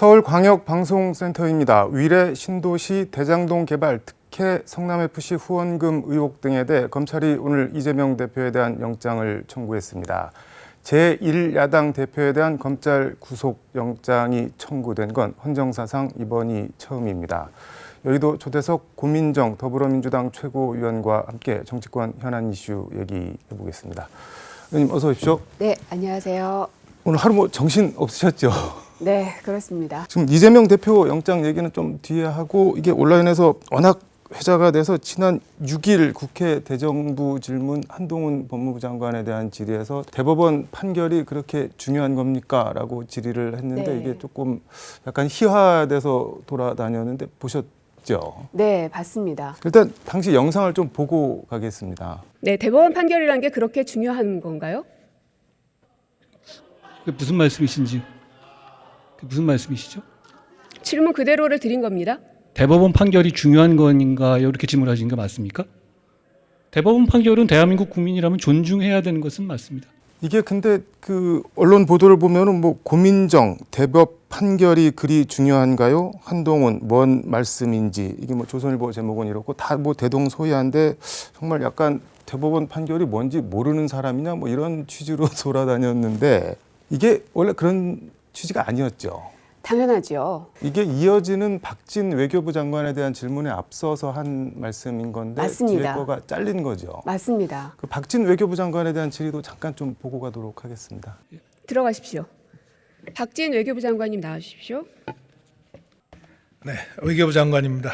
서울광역방송센터입니다. 위례 신도시 대장동 개발 특혜 성남FC 후원금 의혹 등에 대해 검찰이 오늘 이재명 대표에 대한 영장을 청구했습니다. 제1야당 대표에 대한 검찰 구속영장이 청구된 건 헌정사상 이번이 처음입니다. 여의도 조대석 고민정 더불어민주당 최고위원과 함께 정치권 현안 이슈 얘기해 보겠습니다. 의원님 어서 오십시오. 네, 안녕하세요. 오늘 하루 뭐 정신 없으셨죠? 네, 그렇습니다. 지금 이재명 대표 영장 얘기는 좀 뒤에 하고 이게 온라인에서 워낙 회자가 돼서 지난 6일 국회 대정부 질문 한동훈 법무부 장관에 대한 질의에서 대법원 판결이 그렇게 중요한 겁니까? 라고 질의를 했는데 네. 이게 조금 약간 희화돼서 돌아다녔는데 보셨죠? 네, 봤습니다. 일단 당시 영상을 좀 보고 가겠습니다. 네, 대법원 판결이란 게 그렇게 중요한 건가요? 그게 무슨 말씀이신지, 그게 무슨 말씀이시죠? 질문 그대로를 드린 겁니다. 대법원 판결이 중요한 건가요? 이렇게 질문하신 거 맞습니까? 대법원 판결은 대한민국 국민이라면 존중해야 되는 것은 맞습니다. 이게 근데 그 언론 보도를 보면은 뭐 고민정 대법 판결이 그리 중요한가요? 한동훈 뭔 말씀인지 이게 뭐 조선일보 제목은 이렇고 다 뭐 대동소이한데 정말 약간 대법원 판결이 뭔지 모르는 사람이냐 뭐 이런 취지로 돌아다녔는데 이게 원래 그런 취지가 아니었죠. 당연하죠. 이게 이어지는 박진 외교부 장관에 대한 질문에 앞서서 한 말씀인 건데 맞습니다. 뒤에 거가 잘린 거죠. 맞습니다. 그 박진 외교부 장관에 대한 질의도 잠깐 좀 보고 가도록 하겠습니다. 들어가십시오. 박진 외교부 장관님 나와주십시오. 네, 외교부 장관입니다.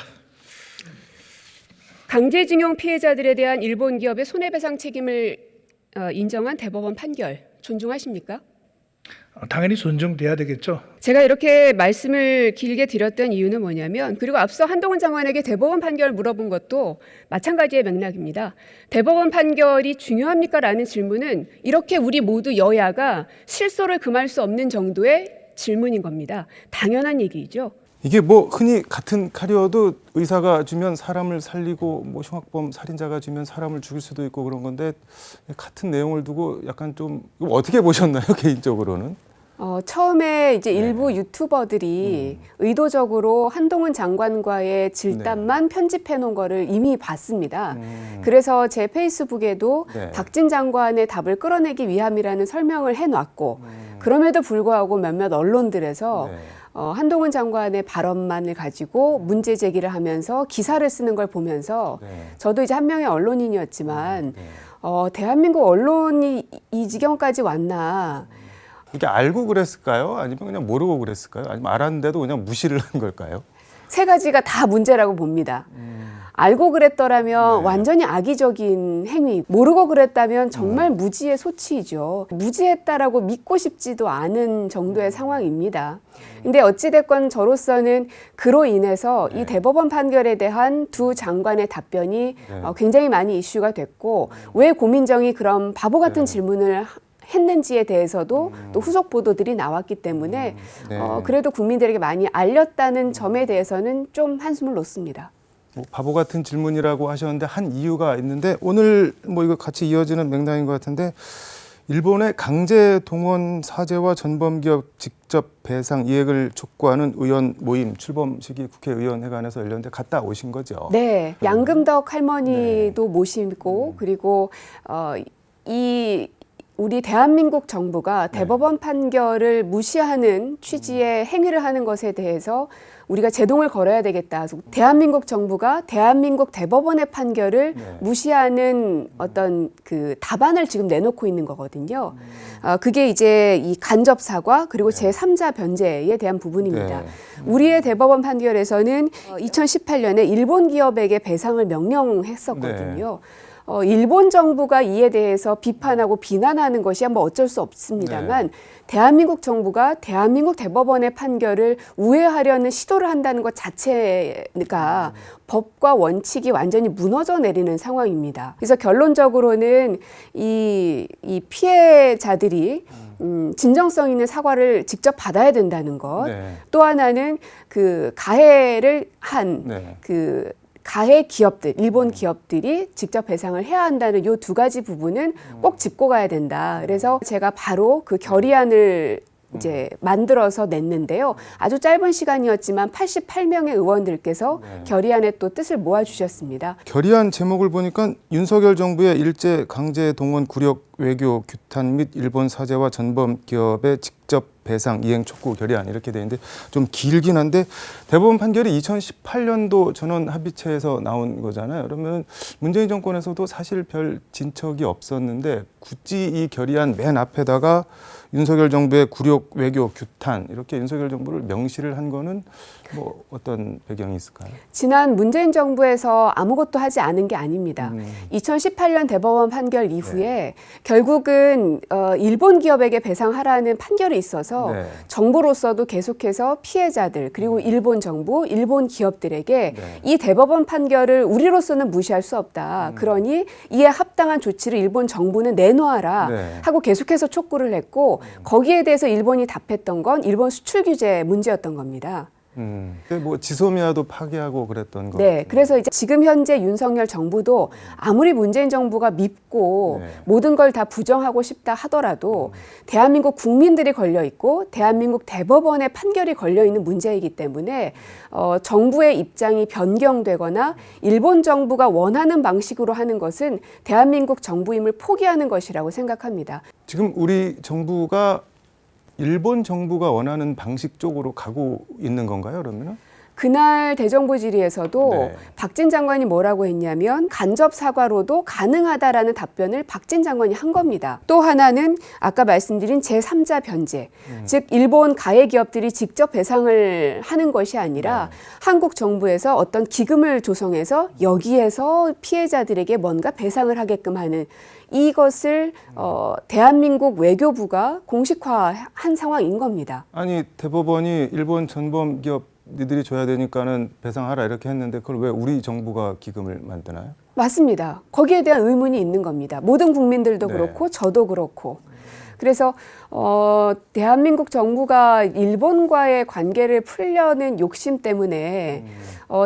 강제징용 피해자들에 대한 일본 기업의 손해배상 책임을 인정한 대법원 판결 존중하십니까? 당연히 존중돼야 되겠죠. 제가 이렇게 말씀을 길게 드렸던 이유는 뭐냐면 그리고 앞서 한동훈 장관에게 대법원 판결 물어본 것도 마찬가지의 맥락입니다. 대법원 판결이 중요합니까? 라는 질문은 이렇게 우리 모두 여야가 실소를 금할 수 없는 정도의 질문인 겁니다. 당연한 얘기죠. 이게 뭐 흔히 같은 칼이어도 의사가 주면 사람을 살리고 뭐 흉악범 살인자가 주면 사람을 죽일 수도 있고 그런 건데 같은 내용을 두고 약간 좀 어떻게 보셨나요 개인적으로는? 처음에 이제 일부 유튜버들이 의도적으로 한동훈 장관과의 질담만 편집해 놓은 거를 이미 봤습니다. 그래서 제 페이스북에도 네. 박진 장관의 답을 끌어내기 위함이라는 설명을 해놨고 그럼에도 불구하고 몇몇 언론들에서 네. 한동훈 장관의 발언만을 가지고 문제 제기를 하면서 기사를 쓰는 걸 보면서 네. 저도 이제 한 명의 언론인이었지만 대한민국 언론이 이 지경까지 왔나. 이게 알고 그랬을까요? 아니면 그냥 모르고 그랬을까요? 아니면 알았는데도 그냥 무시를 한 걸까요? 세 가지가 다 문제라고 봅니다. 알고 그랬더라면 네. 완전히 악의적인 행위, 모르고 그랬다면 정말 무지의 소치이죠. 무지했다라고 믿고 싶지도 않은 정도의 상황입니다. 근데 어찌됐건 저로서는 그로 인해서 이 대법원 판결에 대한 두 장관의 답변이 굉장히 많이 이슈가 됐고 왜 고민정이 그런 바보 같은 질문을 했는지에 대해서도 또 후속 보도들이 나왔기 때문에 네. 그래도 국민들에게 많이 알렸다는 점에 대해서는 좀 한숨을 놓습니다. 뭐 바보 같은 질문이라고 하셨는데 한 이유가 있는데 오늘 뭐 이거 같이 이어지는 맥락인 것 같은데 일본의 강제 동원 사죄와 전범기업 직접 배상 이익을 촉구하는 의원 모임 출범 시기 국회의원회관에서 열렸는데 갔다 오신 거죠? 네, 양금덕 할머니도 모시고 그리고 우리 대한민국 정부가 대법원 판결을 무시하는 취지의 행위를 하는 것에 대해서 우리가 제동을 걸어야 되겠다. 대한민국 정부가 대한민국 대법원의 판결을 무시하는 어떤 그 답안을 지금 내놓고 있는 거거든요. 그게 이제 이 간접 사과 그리고 제3자 변제에 대한 부분입니다. 네. 우리의 대법원 판결에서는 2018년에 일본 기업에게 배상을 명령했었거든요. 일본 정부가 이에 대해서 비판하고 비난하는 것이 뭐 어쩔 수 없습니다만 대한민국 정부가 대한민국 대법원의 판결을 우회하려는 시도를 한다는 것 자체가 법과 원칙이 완전히 무너져 내리는 상황입니다. 그래서 결론적으로는 이 피해자들이 진정성 있는 사과를 직접 받아야 된다는 것. 또 하나는 그 가해를 한 가해 기업들, 일본 기업들이 직접 배상을 해야 한다는 이 두 가지 부분은 꼭 짚고 가야 된다. 그래서 제가 바로 그 결의안을 이제 만들어서 냈는데요. 아주 짧은 시간이었지만 88명의 의원들께서 결의안에 또 뜻을 모아주셨습니다. 결의안 제목을 보니까 윤석열 정부의 일제 강제 동원 굴욕 외교 규탄 및 일본 사제와 전범 기업의 직접 배상 이행 촉구 결의안 이렇게 돼 있는데 좀 길긴 한데 대법원 판결이 2018년도 전원 합의체에서 나온 거잖아요. 그러면 문재인 정권에서도 사실 별 진척이 없었는데 굳이 이 결의안 맨 앞에다가 윤석열 정부의 굴욕 외교 규탄 이렇게 윤석열 정부를 명시를 한 거는 뭐 어떤 배경이 있을까요? 지난 문재인 정부에서 아무것도 하지 않은 게 아닙니다. 2018년 대법원 판결 이후에 결국은 일본 기업에게 배상하라는 판결이 있어서 네. 정부로서도 계속해서 피해자들 그리고 일본 정부, 일본 기업들에게 이 대법원 판결을 우리로서는 무시할 수 없다. 그러니 이에 합당한 조치를 일본 정부는 내놓아라 하고 계속해서 촉구를 했고 거기에 대해서 일본이 답했던 건 일본 수출 규제 문제였던 겁니다. 근데 뭐 지소미아도 파기하고 그랬던 거. 네, 그래서 이제 지금 현재 윤석열 정부도 아무리 문재인 정부가 밉고 모든 걸 다 부정하고 싶다 하더라도 대한민국 국민들이 걸려 있고 대한민국 대법원의 판결이 걸려 있는 문제이기 때문에 정부의 입장이 변경되거나 일본 정부가 원하는 방식으로 하는 것은 대한민국 정부임을 포기하는 것이라고 생각합니다. 지금 우리 정부가 일본 정부가 원하는 방식 쪽으로 가고 있는 건가요, 그러면은? 그날 대정부 질의에서도 네. 박진 장관이 뭐라고 했냐면 간접 사과로도 가능하다라는 답변을 박진 장관이 한 겁니다. 또 하나는 아까 말씀드린 제3자 변제, 즉 일본 가해 기업들이 직접 배상을 하는 것이 아니라 한국 정부에서 어떤 기금을 조성해서 여기에서 피해자들에게 뭔가 배상을 하게끔 하는 이것을 대한민국 외교부가 공식화한 상황인 겁니다. 아니 대법원이 일본 전범 기업 니들이 줘야 되니까는 배상하라 이렇게 했는데 그걸 왜 우리 정부가 기금을 만드나요? 맞습니다. 거기에 대한 의문이 있는 겁니다. 모든 국민들도 그렇고 저도 그렇고. 그래서 대한민국 정부가 일본과의 관계를 풀려는 욕심 때문에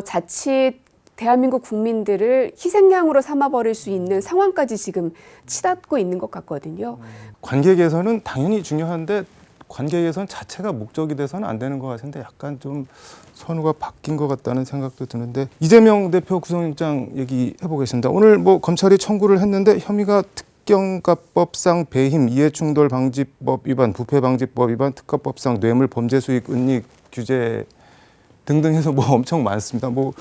자칫 대한민국 국민들을 희생양으로 삼아버릴 수 있는 상황까지 지금 치닫고 있는 것 같거든요. 관계 개선은 당연히 중요한데 관계 개선 자체가 목적이 돼서는 안 되는 것 같은데 약간 좀 선우가 바뀐 것 같다는 생각도 드는데 이재명 대표 구속영장 얘기해 보겠습니다. 오늘 뭐 검찰이 청구를 했는데 혐의가 특경가법상 배임, 이해충돌방지법 위반, 부패방지법 위반, 특가법상 뇌물범죄 수익 은닉 규제 등등 해서 뭐 엄청 많습니다. 뭐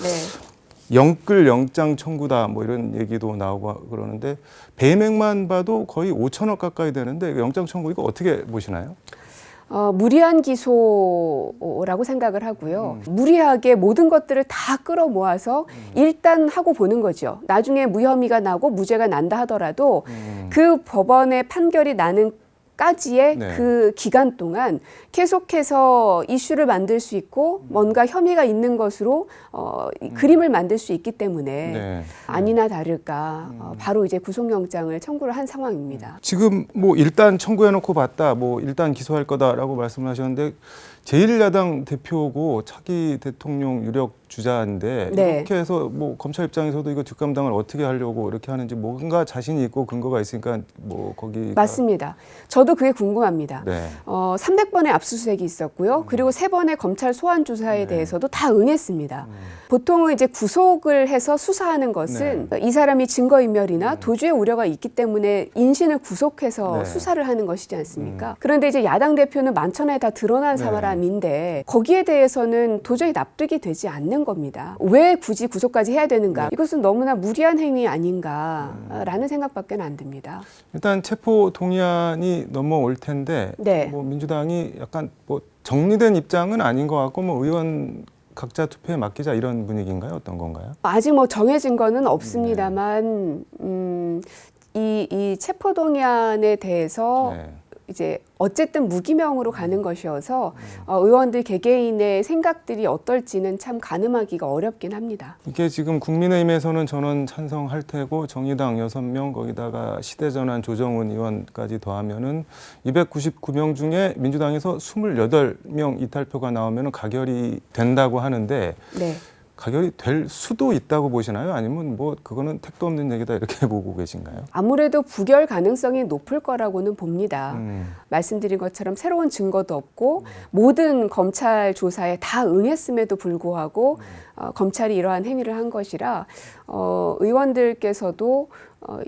영끌 영장 청구다 뭐 이런 얘기도 나오고 그러는데 배임액만 봐도 거의 5천억 가까이 되는데 영장 청구 이거 어떻게 보시나요? 무리한 기소라고 생각을 하고요. 무리하게 모든 것들을 다 끌어모아서 일단 하고 보는 거죠. 나중에 무혐의가 나고 무죄가 난다 하더라도 그 법원의 판결이 나는 까지의 그 기간 동안 계속해서 이슈를 만들 수 있고 뭔가 혐의가 있는 것으로 그림을 만들 수 있기 때문에 아니나 다를까 바로 이제 구속영장을 청구를 한 상황입니다. 지금 뭐 일단 청구해놓고 봤다, 뭐 일단 기소할 거다라고 말씀을 하셨는데 제1야당 대표고 차기 대통령 유력 주자인데 이렇게 해서 뭐 검찰 입장에서도 이거 뒷감당을 어떻게 하려고 이렇게 하는지 뭔가 자신이 있고 근거가 있으니까 뭐 거기 맞습니다. 저도 그게 궁금합니다. 300번의 압수수색이 있었고요. 그리고 3번의 검찰 소환 조사에 대해서도 다 응했습니다. 보통은 이제 구속을 해서 수사하는 것은 이 사람이 증거인멸이나 도주의 우려가 있기 때문에 인신을 구속해서 수사를 하는 것이지 않습니까? 그런데 이제 야당 대표는 만천하에 다 드러난 사람인데 거기에 대해서는 도저히 납득이 되지 않는 겁니다. 왜 굳이 구속까지 해야 되는가? 이것은 너무나 무리한 행위 아닌가라는 생각밖에 안 듭니다. 일단 체포 동의안이 넘어올 텐데 뭐 민주당이 약간 뭐 정리된 입장은 아닌 것 같고 뭐 의원 각자 투표에 맡기자 이런 분위기인가요? 어떤 건가요? 아직 뭐 정해진 거는 없습니다만 이 체포 동의안에 대해서 이제 어쨌든 무기명으로 가는 것이어서 의원들 개개인의 생각들이 어떨지는 참 가늠하기가 어렵긴 합니다. 이게 지금 국민의힘에서는 전원 찬성할 테고 정의당 6명 거기다가 시대전환 조정훈 의원까지 더하면은 299명 중에 민주당에서 28명 이탈표가 나오면은 가결이 된다고 하는데 가결이 될 수도 있다고 보시나요? 아니면 뭐 그거는 택도 없는 얘기다 이렇게 보고 계신가요? 아무래도 부결 가능성이 높을 거라고는 봅니다. 말씀드린 것처럼 새로운 증거도 없고 모든 검찰 조사에 다 응했음에도 불구하고 검찰이 이러한 행위를 한 것이라 의원들께서도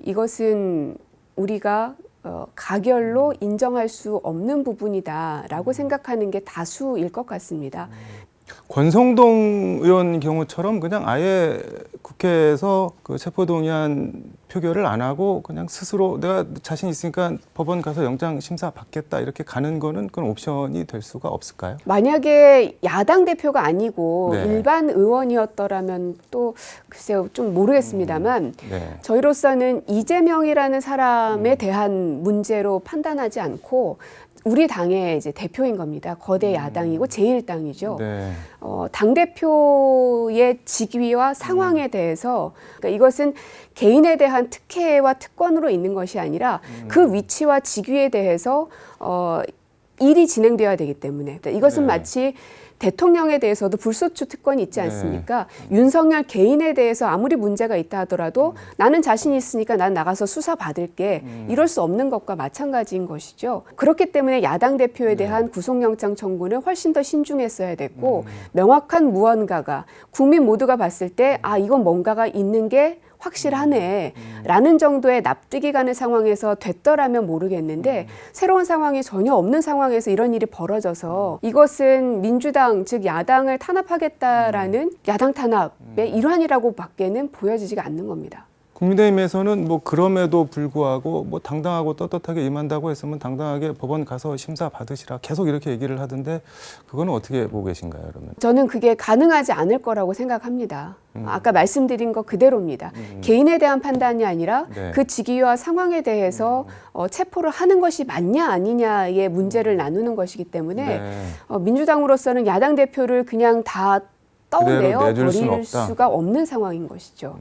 이것은 우리가 가결로 인정할 수 없는 부분이다라고 생각하는 게 다수일 것 같습니다. 권성동 의원 경우처럼 그냥 아예 국회에서 그 체포동의안 표결을 안 하고 그냥 스스로 내가 자신 있으니까 법원 가서 영장 심사 받겠다 이렇게 가는 거는 그건 옵션이 될 수가 없을까요? 만약에 야당 대표가 아니고 네. 일반 의원이었더라면 또 글쎄요 좀 모르겠습니다만 네. 저희로서는 이재명이라는 사람에 대한 문제로 판단하지 않고 우리 당의 이제 대표인 겁니다. 거대 야당이고 제1당이죠. 네. 당대표의 직위와 상황에 대해서 그러니까 이것은 개인에 대한 특혜와 특권으로 있는 것이 아니라 그 위치와 직위에 대해서 일이 진행되어야 되기 때문에 이것은 네. 마치 대통령에 대해서도 불소추 특권이 있지 않습니까? 윤석열 개인에 대해서 아무리 문제가 있다 하더라도 나는 자신 있으니까 난 나가서 수사 받을게 이럴 수 없는 것과 마찬가지인 것이죠. 그렇기 때문에 야당 대표에 대한 구속영장 청구는 훨씬 더 신중했어야 됐고 명확한 무언가가 국민 모두가 봤을 때 아 이건 뭔가가 있는 게 확실하네 라는 정도의 납득이 가는 상황에서 됐더라면 모르겠는데 새로운 상황이 전혀 없는 상황에서 이런 일이 벌어져서 이것은 민주당 즉 야당을 탄압하겠다라는 야당 탄압의 일환이라고 밖에는 보여지지가 않는 겁니다. 국민의힘에서는 뭐 그럼에도 불구하고 뭐 당당하고 떳떳하게 임한다고 했으면 당당하게 법원 가서 심사 받으시라 계속 이렇게 얘기를 하던데 그거는 어떻게 보고 계신가요, 그러면? 저는 그게 가능하지 않을 거라고 생각합니다. 아까 말씀드린 거 그대로입니다. 개인에 대한 판단이 아니라 네. 그 직위와 상황에 대해서 체포를 하는 것이 맞냐 아니냐의 문제를 나누는 것이기 때문에 네. 민주당으로서는 야당 대표를 그냥 다 떠내어 내줄 수는 버릴 없다. 수가 없는 상황인 것이죠.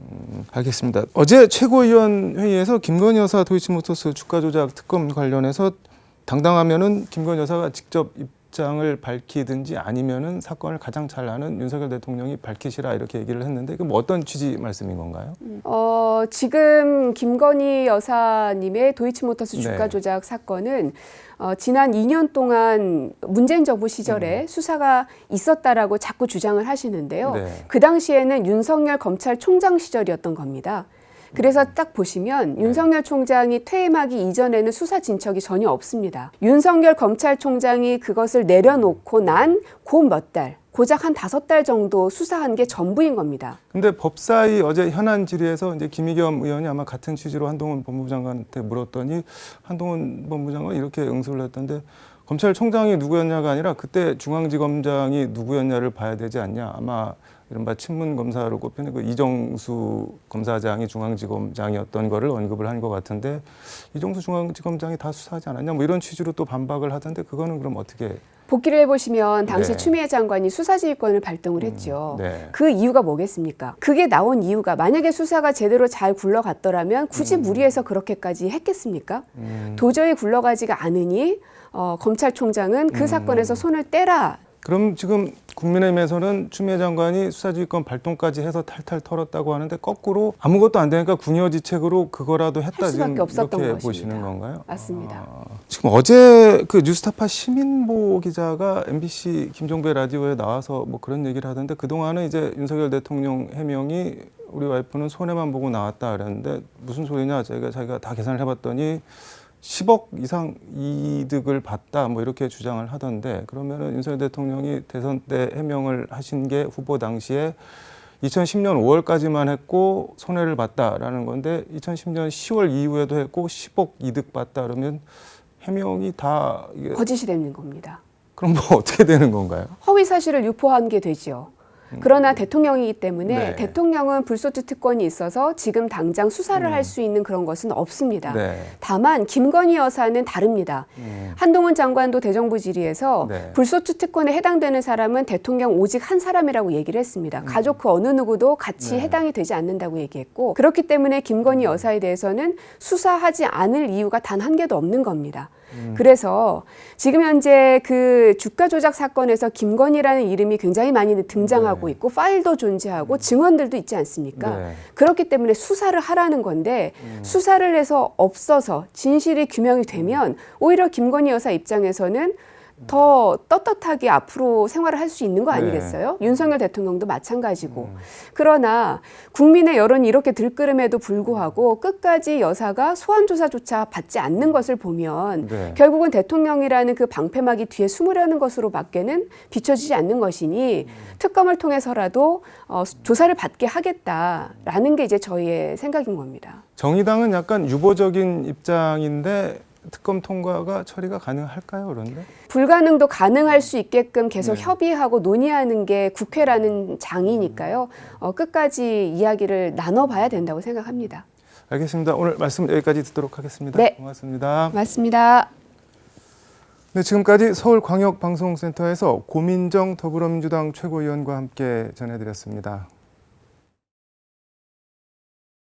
알겠습니다. 어제 최고위원 회의에서 김건희 여사 도이치모터스 주가 조작 특검 관련해서 당당하면은 김건희 여사가 직접 입장을 밝히든지 아니면은 사건을 가장 잘 아는 윤석열 대통령이 밝히시라 이렇게 얘기를 했는데 그 뭐 어떤 취지 말씀인 건가요? 지금 김건희 여사님의 도이치모터스 주가 네. 조작 사건은 지난 2년 동안 문재인 정부 시절에 수사가 있었다라고 자꾸 주장을 하시는데요. 네. 그 당시에는 윤석열 검찰총장 시절이었던 겁니다. 그래서 딱 보시면 윤석열 총장이 퇴임하기 이전에는 수사 진척이 전혀 없습니다. 윤석열 검찰총장이 그것을 내려놓고 난 그 몇 달, 고작 한 5달 정도 수사한 게 전부인 겁니다. 근데 법사위 어제 현안 질의에서 이제 김의겸 의원이 아마 같은 취지로 한동훈 법무부 장관한테 물었더니 한동훈 법무부 장관이 이렇게 응수를 했던데 검찰총장이 누구였냐가 아니라 그때 중앙지검장이 누구였냐를 봐야 되지 않냐. 아마 이른바 친문검사로 꼽히는 그 이정수 검사장이 중앙지검장이었던 거를 언급을 한 것 같은데 이정수 중앙지검장이 다 수사하지 않았냐 뭐 이런 취지로 또 반박을 하던데 그거는 그럼 어떻게? 복귀를 해보시면 당시 네. 추미애 장관이 수사지휘권을 발동을 했죠. 네. 그 이유가 뭐겠습니까? 그게 나온 이유가 만약에 수사가 제대로 잘 굴러갔더라면 굳이 무리해서 그렇게까지 했겠습니까? 도저히 굴러가지가 않으니 검찰총장은 그 사건에서 손을 떼라. 그럼 지금 국민의힘에서는 추미애 장관이 수사지휘권 발동까지 해서 탈탈 털었다고 하는데 거꾸로 아무것도 안 되니까 궁여지책으로 그거라도 했다 할 수밖에 지금 없었던 이렇게 것입니다. 보시는 건가요? 맞습니다. 지금 어제 그 뉴스타파 시민보 기자가 MBC 김종배 라디오에 나와서 뭐 그런 얘기를 하던데 그동안은 이제 윤석열 대통령 해명이 우리 와이프는 손해만 보고 나왔다 그랬는데 무슨 소리냐 자기가 다 계산을 해봤더니 10억 이상 이득을 봤다 뭐 이렇게 주장을 하던데 그러면은 윤석열 대통령이 대선 때 해명을 하신 게 후보 당시에 2010년 5월까지만 했고 손해를 봤다라는 건데 2010년 10월 이후에도 했고 10억 이득 봤다 그러면 해명이 다 이게 거짓이 되는 겁니다. 그럼 뭐 어떻게 되는 건가요? 허위 사실을 유포한 게 되죠. 그러나 대통령이기 때문에 네. 대통령은 불소추 특권이 있어서 지금 당장 수사를 할 수 있는 그런 것은 없습니다. 네. 다만 김건희 여사는 다릅니다. 한동훈 장관도 대정부 질의에서 네. 불소추 특권에 해당되는 사람은 대통령 오직 한 사람이라고 얘기를 했습니다. 가족 그 어느 누구도 같이 네. 해당이 되지 않는다고 얘기했고 그렇기 때문에 김건희 여사에 대해서는 수사하지 않을 이유가 단 한 개도 없는 겁니다. 그래서 지금 현재 그 주가 조작 사건에서 김건희라는 이름이 굉장히 많이 등장하고 있고 파일도 존재하고 증언들도 있지 않습니까? 네. 그렇기 때문에 수사를 하라는 건데 수사를 해서 없어서 진실이 규명이 되면 오히려 김건희 여사 입장에서는 더 떳떳하게 앞으로 생활을 할 수 있는 거 아니겠어요? 윤석열 대통령도 마찬가지고. 그러나 국민의 여론이 이렇게 들끓음에도 불구하고 끝까지 여사가 소환 조사조차 받지 않는 것을 보면 네. 결국은 대통령이라는 그 방패막이 뒤에 숨으려는 것으로밖에는 비춰지지 않는 것이니 특검을 통해서라도 조사를 받게 하겠다라는 게 이제 저희의 생각인 겁니다. 정의당은 약간 유보적인 입장인데 특검 통과가 처리가 가능할까요, 그런데? 불가능도 가능할 수 있게끔 계속 협의하고 논의하는 게 국회라는 장이니까요. 끝까지 이야기를 나눠봐야 된다고 생각합니다. 알겠습니다. 오늘 말씀 여기까지 듣도록 하겠습니다. 네. 고맙습니다. 맞습니다. 네, 지금까지 서울광역방송센터에서 고민정 더불어민주당 최고위원과 함께 전해드렸습니다.